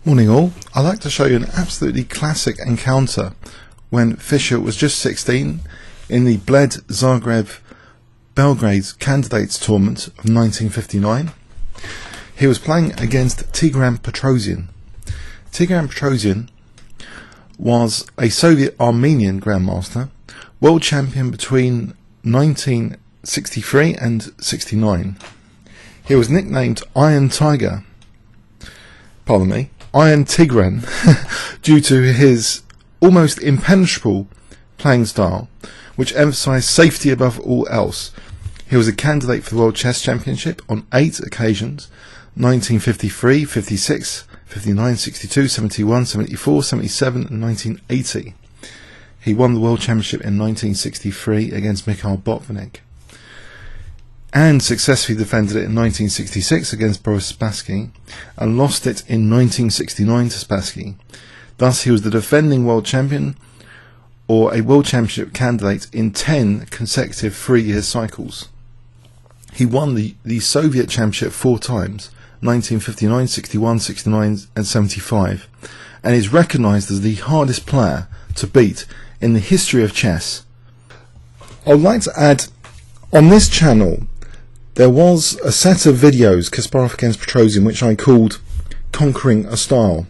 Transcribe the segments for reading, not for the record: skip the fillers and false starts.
Morning all. I'd like to show you an absolutely classic encounter when Fischer was just 16 in the Bled Zagreb Belgrade Candidates Tournament of 1959. He was playing against Tigran Petrosian. Tigran Petrosian was a Soviet Armenian Grandmaster, world champion between 1963 and 69. He was nicknamed Iron Tigran, Iron Tigran, due to his almost impenetrable playing style, which emphasised safety above all else. He was a candidate for the World Chess Championship on 8 occasions: 1953, 56, 59, 62, 71, 74, 77 and 1980. He won the World Championship in 1963 against Mikhail Botvinnik, and successfully defended it in 1966 against Boris Spassky, and lost it in 1969 to Spassky. Thus he was the defending world champion, or a world championship candidate, in 10 consecutive 3-year cycles. He won the Soviet championship 4 times, 1959, 61, 69 and 75, and is recognised as the hardest player to beat in the history of chess. I would like to add, on this channel there was a set of videos, Kasparov against Petrosian, which I called Conquering a Style.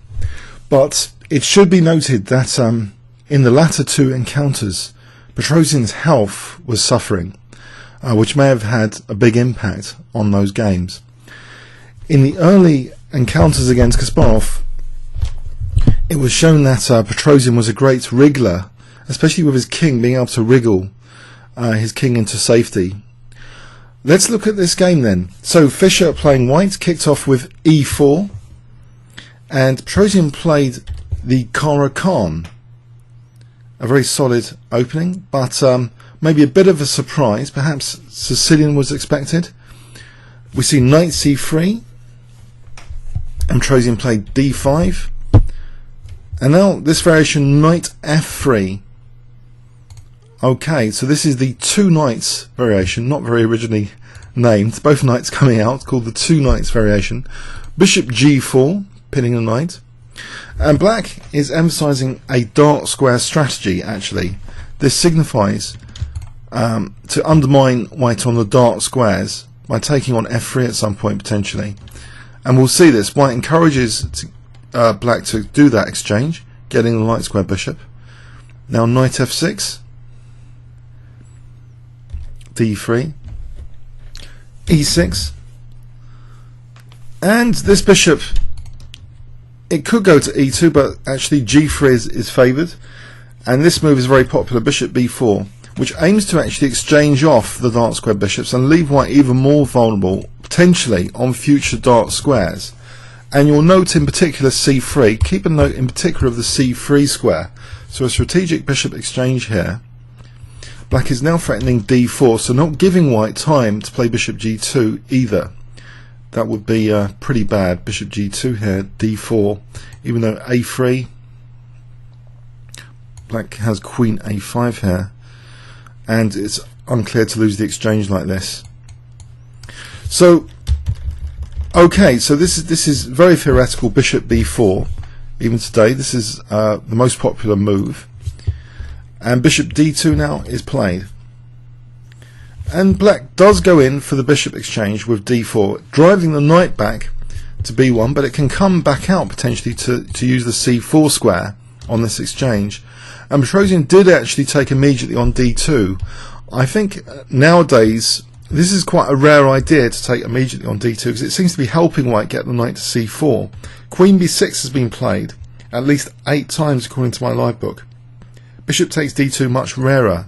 But it should be noted that in the latter 2 encounters, Petrosian's health was suffering, which may have had a big impact on those games. In the early encounters against Kasparov, it was shown that Petrosian was a great wriggler, especially with his king, being able to wriggle his king into safety. Let's look at this game then. So Fischer, playing white, kicked off with e4, and Petrosian played the caro-kann. A very solid opening, but maybe a bit of a surprise. Perhaps Sicilian was expected. We see knight c3, and Petrosian played d5, and now this variation, knight f3. Okay, so this is the 2 knights variation, not very originally named, both knights coming out, called the 2 knights variation. Bishop g4, pinning the knight, and black is emphasising a dark square strategy. Actually, this signifies to undermine white on the dark squares by taking on f3 at some point potentially, and we'll see this. White encourages black to do that exchange, getting the light square bishop. Now knight f6, d3, e6, and this bishop, it could go to e2, but actually g3 is favoured, and this move is very popular, bishop b4, which aims to actually exchange off the dark square bishops and leave white even more vulnerable potentially on future dark squares. And you'll note in particular c3, keep a note in particular of the c3 square, so a strategic bishop exchange here. Black is now threatening d4, so not giving white time to play bishop g2 either. That would be pretty bad. Bishop g2 here, d4, even though a3, black has queen a5 here, and it's unclear to lose the exchange like this. So okay, so this is very theoretical. Bishop b4, even today this is the most popular move. And bishop d2 now is played, and black does go in for the bishop exchange with d4, driving the knight back to b1, but it can come back out potentially to use the c4 square on this exchange. And Petrosian did actually take immediately on d2. I think nowadays this is quite a rare idea to take immediately on d2, because it seems to be helping white get the knight to c4. Queen b6 has been played at least 8 times according to my live book. Bishop takes d2, much rarer.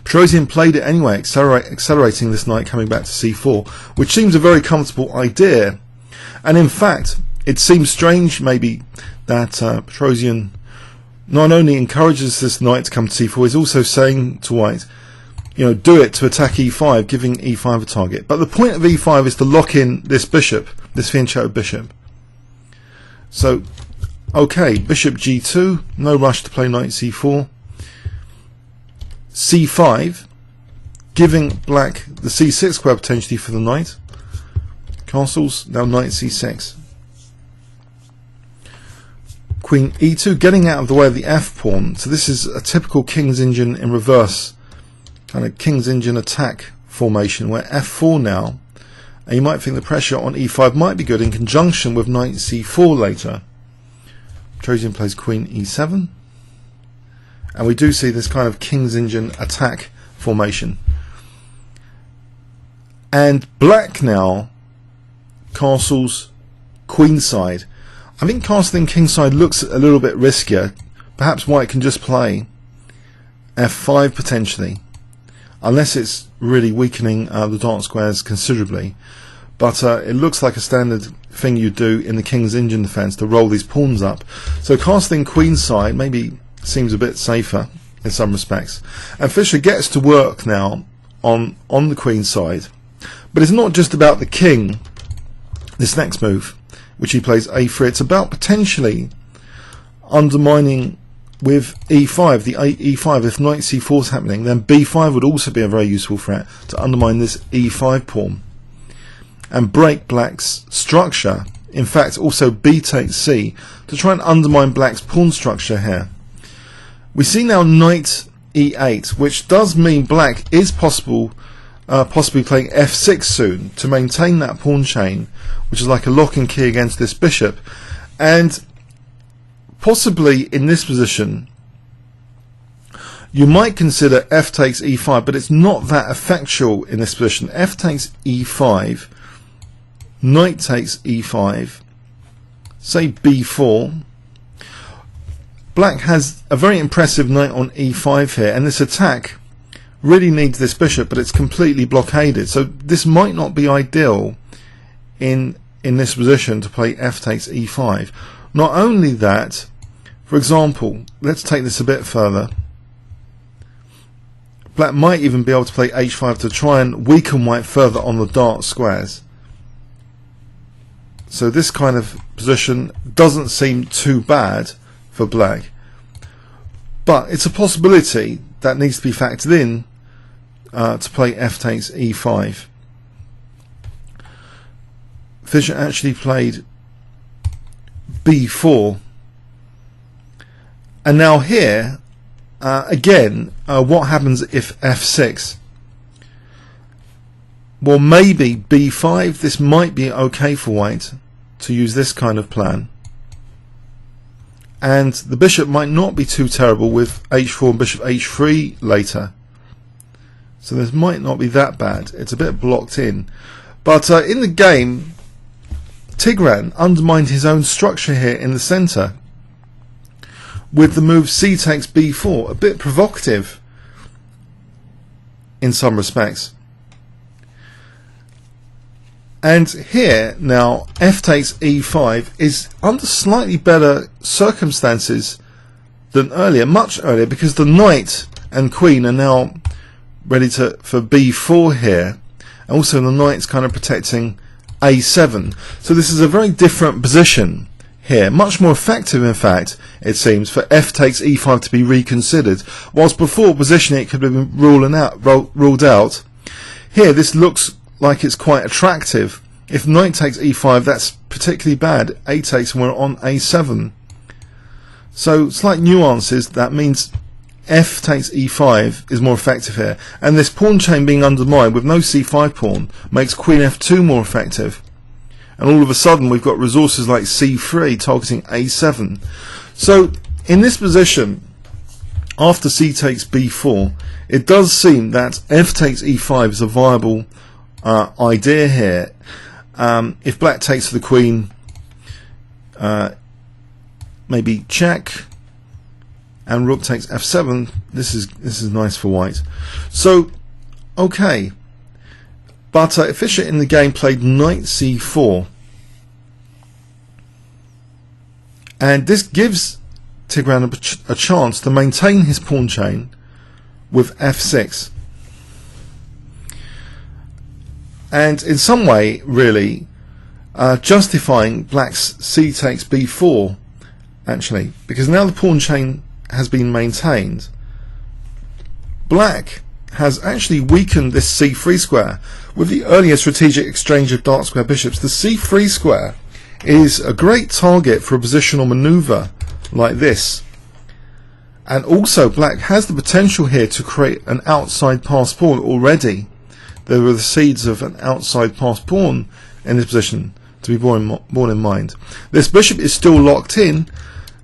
Petrosian played it anyway, accelerating this knight coming back to c4, which seems a very comfortable idea. And in fact, it seems strange maybe that Petrosian not only encourages this knight to come to c4, he's also saying to white, you know, do it to attack e5, giving e5 a target. But the point of e5 is to lock in this bishop, this fianchetto bishop. So okay, bishop g2, no rush to play knight c4. c5, giving black the c6 square potentially for the knight. Castles, now knight c6. queen e2, getting out of the way of the f pawn. So this is a typical King's Indian in reverse, kind of King's Indian attack formation, where f4 now, and you might think the pressure on e5 might be good in conjunction with knight c4 later. Petrosian plays queen e7, and we do see this kind of King's Indian attack formation. And black now castles queenside. I think castling kingside looks a little bit riskier. Perhaps white can just play f5 potentially, unless it's really weakening the dark squares considerably. But it looks like a standard thing you do in the King's Indian defense, to roll these pawns up. So castling queenside maybe seems a bit safer in some respects. And Fischer gets to work now on the queenside. But it's not just about the king, this next move, which he plays a3. It's about potentially undermining with e5, the e5. If knight c4 is happening, then b5 would also be a very useful threat to undermine this e5 pawn and break black's structure. In fact, also b takes c to try and undermine black's pawn structure here. We see now knight e8, which does mean black is possibly playing f6 soon to maintain that pawn chain, which is like a lock and key against this bishop. And possibly in this position you might consider f takes e5, but it's not that effectual in this position. F takes e5, knight takes e5, say b4. Black has a very impressive knight on e5 here, and this attack really needs this bishop, but it's completely blockaded. So this might not be ideal in this position to play f takes e5. Not only that, for example, let's take this a bit further. Black might even be able to play h5 to try and weaken white further on the dark squares. So this kind of position doesn't seem too bad for black, but it's a possibility that needs to be factored in to play f takes e5. Fischer actually played b4, and now here again, what happens if f6? Well, maybe b5. This might be okay for white to use this kind of plan, and the bishop might not be too terrible with h4 and bishop h3 later. So this might not be that bad. It's a bit blocked in. But in the game, Tigran undermined his own structure here in the centre with the move c takes b4. A bit provocative in some respects. And here now f takes e5 is under slightly better circumstances than earlier, much earlier, because the knight and queen are now ready for b4 here, and also the knight's kind of protecting a7. So this is a very different position here, much more effective in fact it seems for f takes e5 to be reconsidered, whilst before positioning it could have been ruled out. Here this looks like it's quite attractive. If knight takes e5, that's particularly bad. A takes, and we're on a7. So slight nuances. That means f takes e5 is more effective here, and this pawn chain being undermined with no c5 pawn makes queen f2 more effective, and all of a sudden we've got resources like c3 targeting a7. So in this position, after c takes b4, it does seem that f takes e5 is a viable idea here. If black takes the queen, maybe check, and rook takes f7. This is nice for white. So okay, but Fischer in the game played knight c4, and this gives Tigran a chance to maintain his pawn chain with f6, and in some way really justifying black's c takes b4 actually, because now the pawn chain has been maintained. Black has actually weakened this c3 square with the earlier strategic exchange of dark square bishops. The c3 square is a great target for a positional maneuver like this. And also black has the potential here to create an outside passed pawn already. There were the seeds of an outside passed pawn in this position to be borne in mind. This bishop is still locked in,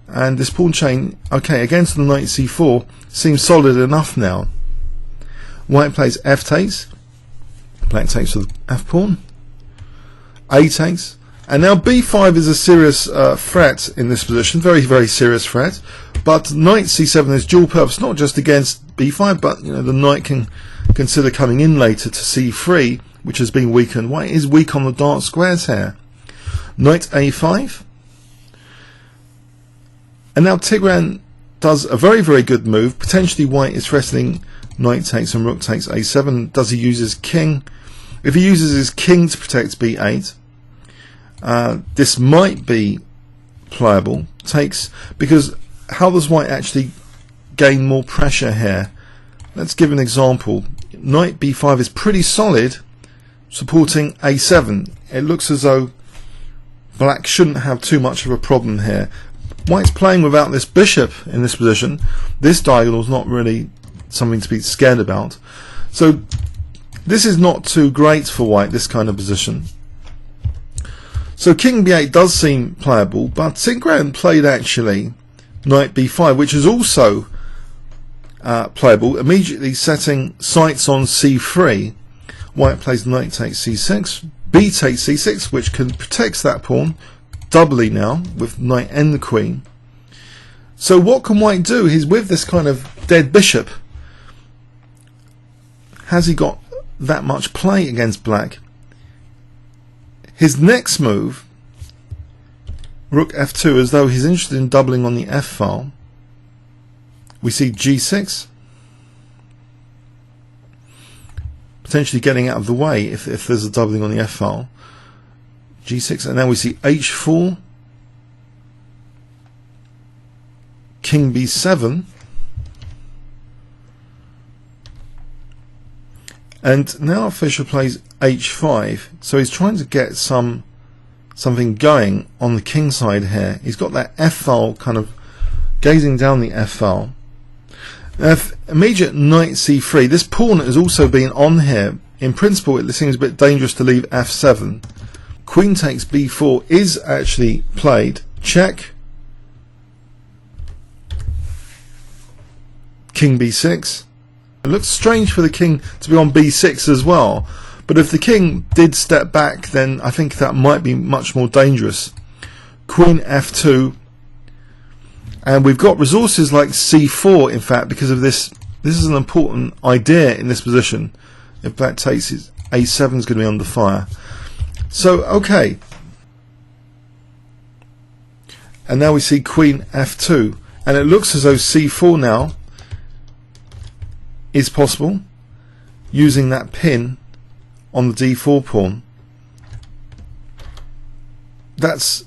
and this pawn chain, okay, against the knight c4, seems solid enough now. White plays f takes, black takes with f pawn, a takes, and now b5 is a serious threat in this position, very, very serious threat. But knight c7 is dual purpose, not just against b5, but the knight can consider coming in later to c3, which has been weakened. White is weak on the dark squares here. Knight a5, and now Tigran does a very, very good move. Potentially white is threatening knight takes and rook takes a7. Does he use his king? If he uses his king to protect b8, this might be pliable. Takes, because how does white actually gain more pressure here? Let's give an example. Knight b5 is pretty solid, supporting a7. It looks as though black shouldn't have too much of a problem here. White's playing without this bishop in this position. This diagonal is not really something to be scared about. So this is not too great for white, this kind of position. So king b8 does seem playable, but Tigran played actually knight b5, which is also playable, immediately setting sights on c3. White plays knight takes c6, b takes c6, which can protect that pawn doubly now with knight and the queen. So what can white do? He's with this kind of dead bishop. Has he got that much play against black? His next move, rook f2, as though he's interested in doubling on the f file. We see g6, potentially getting out of the way if there's a doubling on the f file. g6, and now we see h4, king b7, and now Fischer plays h5. So he's trying to get something going on the king side here. He's got that f file kind of gazing down the f file. Now, immediate knight c3. This pawn has also been on here. In principle, it seems a bit dangerous to leave f7. Queen takes b4 is actually played. Check. King b6. It looks strange for the king to be on b6 as well, but if the king did step back, then I think that might be much more dangerous. Queen f2, and we've got resources like c4, in fact, because of this. This is an important idea in this position. If black takes it, a7 is going to be under fire. So, okay. And now we see queen f2, and it looks as though c4 now is possible, using that pin on the d4 pawn. That's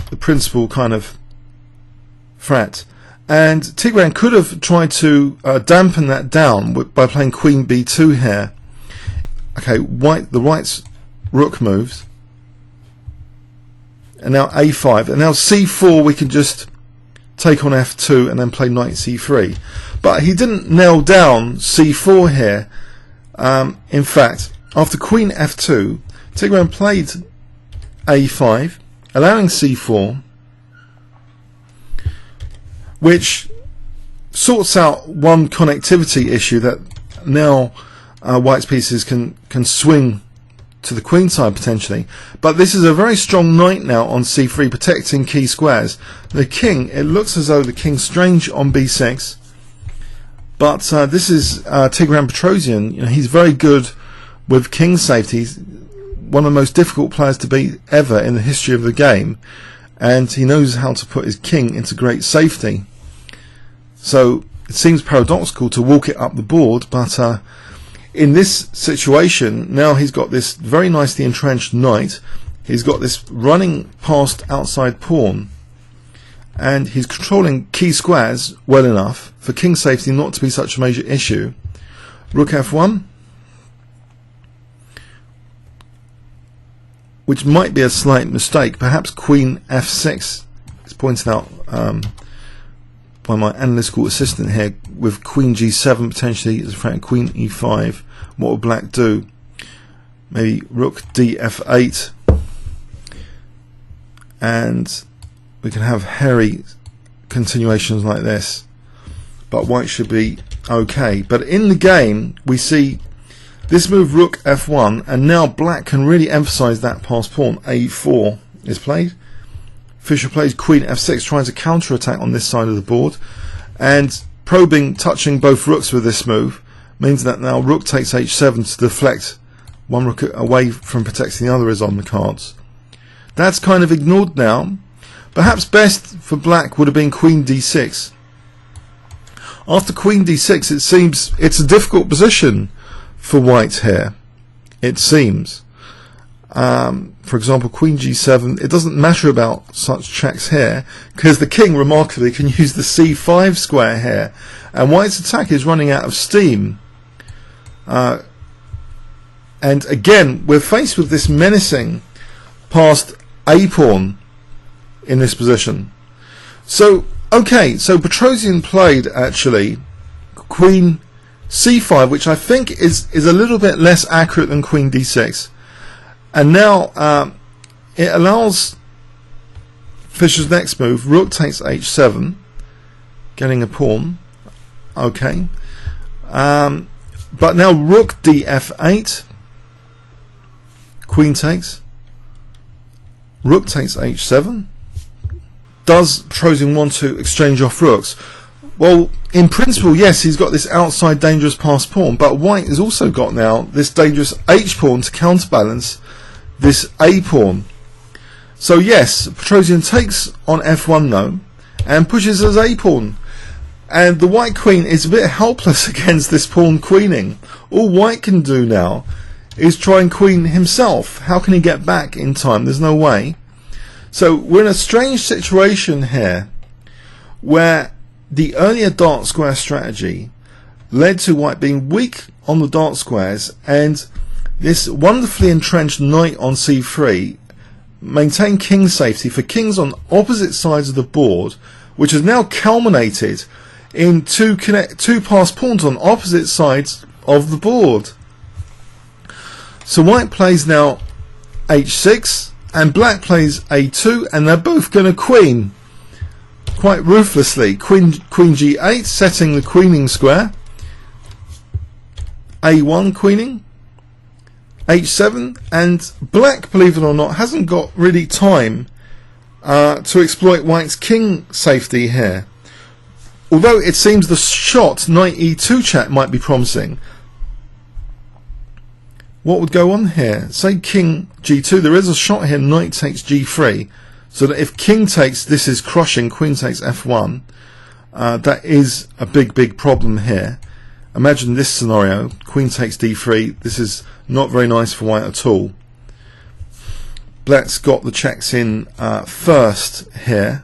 the principal kind of threat, and Tigran could have tried to dampen that down by playing queen b2 here. Okay, the white's rook moves, and now a5, and now c4 we can just take on f2 and then play knight c3. But he didn't nail down c4 here. In fact, after queen f2, Tigran played a5, allowing c4, which sorts out one connectivity issue that now white's pieces can swing to the queen side potentially. But this is a very strong knight now on c3, protecting key squares. The king, it looks as though the king's strange on b6, but this is Tigran Petrosian. He's very good with king safety. He's one of the most difficult players to beat ever in the history of the game, and he knows how to put his king into great safety. So it seems paradoxical to walk it up the board, but in this situation, now he's got this very nicely entrenched knight, he's got this running past outside pawn, and he's controlling key squares well enough for king safety not to be such a major issue. Rook f1, which might be a slight mistake. Perhaps queen f6 is pointed out by my analytical assistant here, with queen g7 potentially as a threat, queen e5. What will black do? Maybe rook df8, and we can have hairy continuations like this, but white should be okay. But in the game we see this move rook f1, and now black can really emphasize that passed pawn. a4 is played. Fischer plays queen f6, trying to counter-attack on this side of the board, and probing, touching both rooks with this move means that now rook takes h7 to deflect one rook away from protecting the other is on the cards. That's kind of ignored now. Perhaps best for black would have been queen d6. After queen d6, it seems it's a difficult position for white here. It seems. For example, queen g7, it doesn't matter about such checks here, because the king remarkably can use the c5 square here, and white's attack is running out of steam. And again, we're faced with this menacing passed a pawn in this position. So, okay, so Petrosian played actually queen c5, which I think is a little bit less accurate than queen d6. And now it allows Fischer's next move, rook takes h7, getting a pawn. Okay. But now rook df8, queen takes, rook takes h7. Does Petrosian want to exchange off rooks? Well, in principle, yes, he's got this outside dangerous passed pawn, but white has also got now this dangerous h pawn to counterbalance this a pawn. So yes, Petrosian takes on f1 though, and pushes his a pawn, and the white queen is a bit helpless against this pawn queening. All white can do now is try and queen himself. How can he get back in time? There's no way. So we're in a strange situation here, where the earlier dark square strategy led to white being weak on the dark squares, and this wonderfully entrenched knight on c3 maintained king safety for kings on opposite sides of the board, which has now culminated in two passed pawns on opposite sides of the board. So white plays now h6 and black plays a2, and they're both going to queen quite ruthlessly. Queen g8, setting the queening square. a1 queening, h7, and black, believe it or not, hasn't got really time to exploit white's king safety here. Although it seems the shot knight e2 check might be promising. What would go on here? Say king g2, there is a shot here, knight takes g3, so that if king takes, this is crushing, queen takes f1. That is a big problem here. Imagine this scenario, queen takes d3, this is not very nice for white at all. Black's got the checks in first here,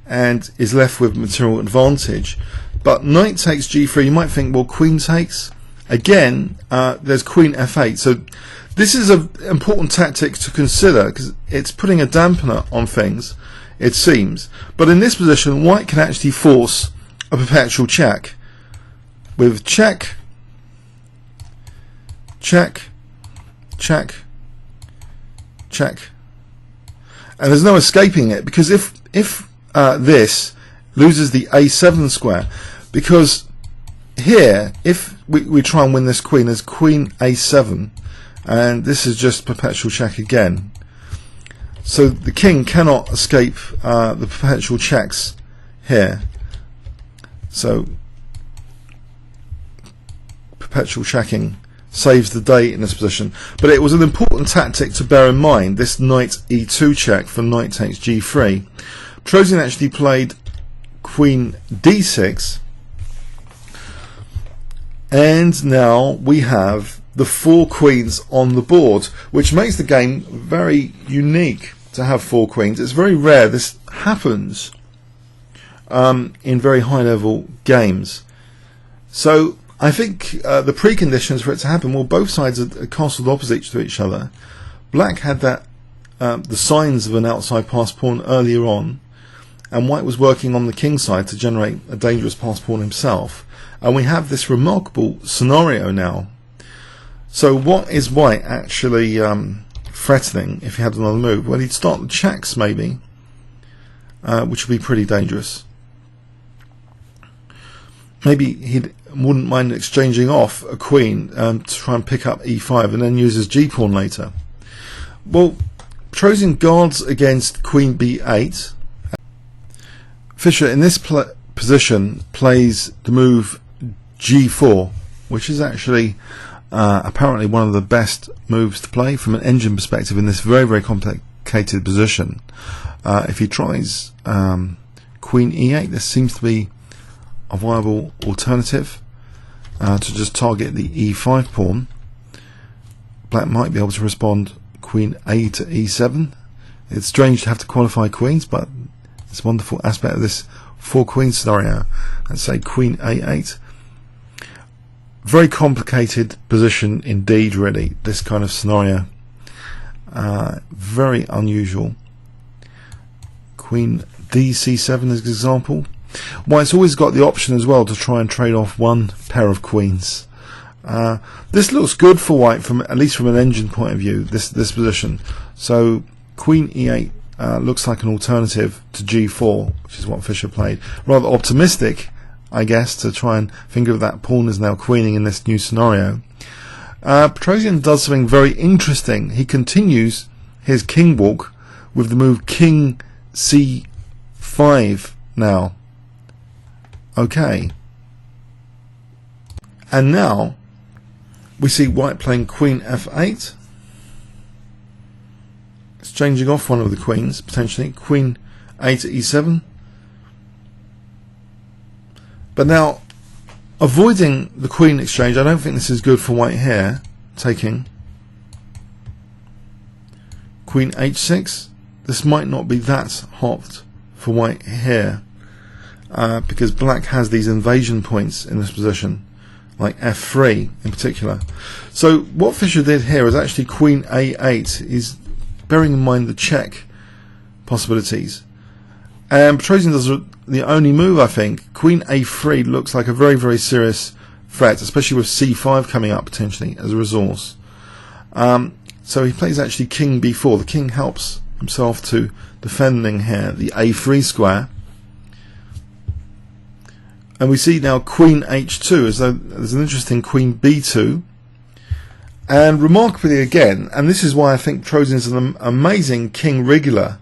and is left with material advantage. But knight takes g3, you might think, well, queen takes. Again, there's queen f8. So this is an important tactic to consider, because it's putting a dampener on things, it seems. But in this position, white can actually force a perpetual check. With check, check, check, check. And there's no escaping it, because if this loses the a7 square, because here, if we try and win this queen, there's queen a7, and this is just perpetual check again. So the king cannot escape the perpetual checks here. So perpetual checking saves the day in this position. But it was an important tactic to bear in mind, this knight e2 check for knight takes g3. Petrosian actually played queen d6, and now we have the 4 queens on the board, which makes the game very unique to have 4 queens. It's very rare this happens in very high level games. So I think the preconditions for it to happen, well, both sides are castled opposite to each other. Black had that the signs of an outside passed pawn earlier on, and white was working on the king side to generate a dangerous pass pawn himself. And we have this remarkable scenario now. So what is white actually threatening if he had another move? Well, he'd start the checks maybe, which would be pretty dangerous. Maybe he wouldn't mind exchanging off a queen to try and pick up e5 and then use his g-pawn later. Well, Petrosian guards against queen b8. Fischer in this position plays the move g4, which is actually apparently one of the best moves to play from an engine perspective in this very, very complicated position. If he tries queen e8, this seems to be a viable alternative to just target the e5 pawn. Black might be able to respond queen a to e7. It's strange to have to qualify queens, but it's a wonderful aspect of this four queen scenario. Let's say queen a8. Very complicated position indeed, really, this kind of scenario. Very unusual. Queen d c7 as an example. White's always got the option as well to try and trade off one pair of queens. This looks good for white, from at least from an engine point of view, this position. So queen e8 looks like an alternative to g4, which is what Fischer played. Rather optimistic, I guess, to try and think of that pawn as now queening in this new scenario. Petrosian does something very interesting. He continues his king walk with the move king c5 now. Okay. And now we see white playing queen f8. Exchanging off one of the queens, potentially. Queen a to e7. But now, avoiding the queen exchange, I don't think this is good for white here. Taking queen h6. This might not be that hot for white here, because black has these invasion points in this position, like f3 in particular. So what Fischer did here is actually queen a8. He's bearing in mind the check possibilities. And Petrosian does the only move, I think. Queen a3 looks like a very, very serious threat, especially with c5 coming up potentially as a resource. So he plays actually king b4. The king helps himself to defending here the a3 square. And we see now queen h2, as though there's an interesting queen b2. And remarkably again, and this is why I think Petrosian is an amazing king wriggler.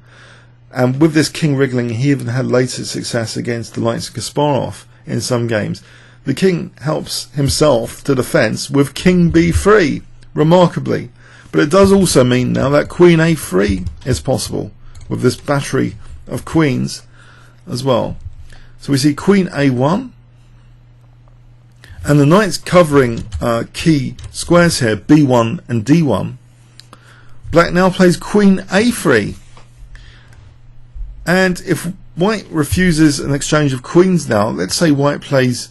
And with this king wriggling, he even had later success against the likes of Kasparov in some games. The king helps himself to defence with king b3, remarkably. But it does also mean now that queen a3 is possible with this battery of queens as well. So we see queen a1, and the knight's covering key squares here, b1 and d1. Black now plays queen a3. And if white refuses an exchange of queens now, let's say white plays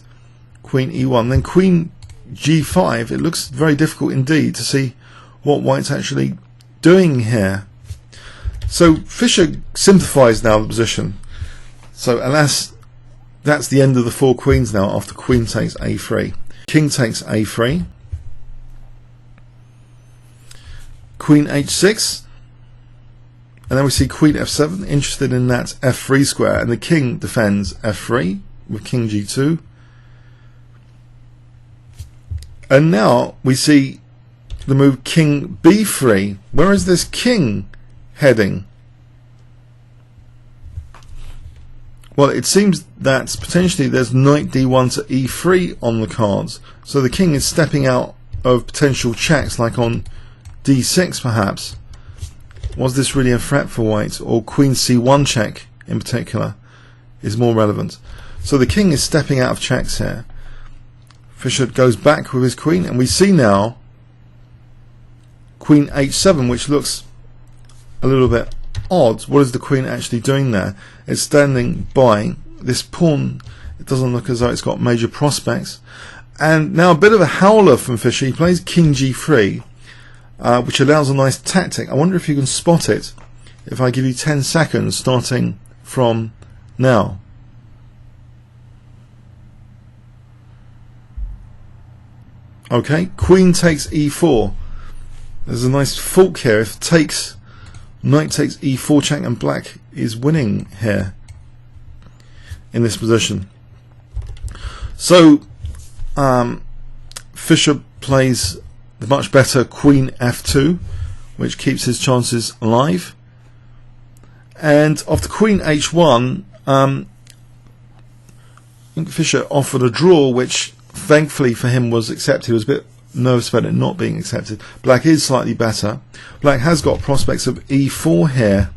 queen e1, then queen g5, it looks very difficult indeed to see what white's actually doing here. So Fischer simplifies now the position. So alas, that's the end of the four queens now after queen takes a3. King takes a3. Queen h6. And then we see queen f7, interested in that f3 square, and the king defends f3 with king g2. And now we see the move king b3. Where is this king heading? Well, it seems that potentially there's knight d1 to e3 on the cards. So the king is stepping out of potential checks, like on d6 perhaps. Was this really a threat for white? Or queen c1 check in particular is more relevant. So the king is stepping out of checks here. Fischer goes back with his queen, and we see now queen h7, which looks a little bit odd. What is the queen actually doing there? It's standing by this pawn. It doesn't look as though it's got major prospects. And now a bit of a howler from Fischer. He plays king g3, which allows a nice tactic. I wonder if you can spot it if I give you 10 seconds starting from Now, okay, queen takes e4. There's a nice fork here. If takes, knight takes e4 check, and black is winning here in this position. So Fischer plays the much better queen f2, which keeps his chances alive. And after queen h1, I think Fischer offered a draw, which thankfully for him was accepted. He was a bit nervous about it not being accepted. Black is slightly better. Black has got prospects of e4 here,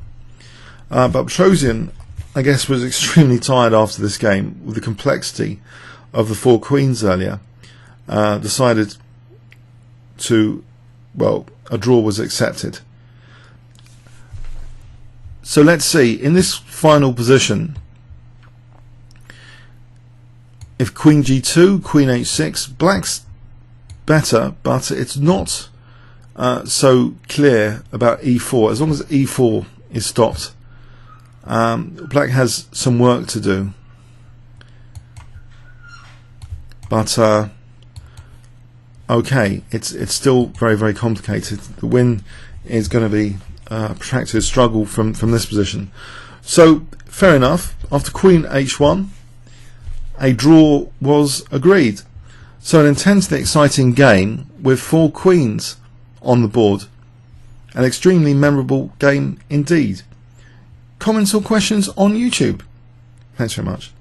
but Petrosian, I guess, was extremely tired after this game with the complexity of the 4 queens earlier. Decided to, well, a draw was accepted. So let's see, in this final position, if queen g2, queen h6, black's better, but it's not so clear about e4. As long as e4 is stopped, black has some work to do. But okay, it's still very, very complicated. The win is going to be a protracted struggle from this position. So fair enough. After queen h1, a draw was agreed. So an intensely exciting game with 4 queens on the board. An extremely memorable game indeed. Comments or questions on YouTube? Thanks very much.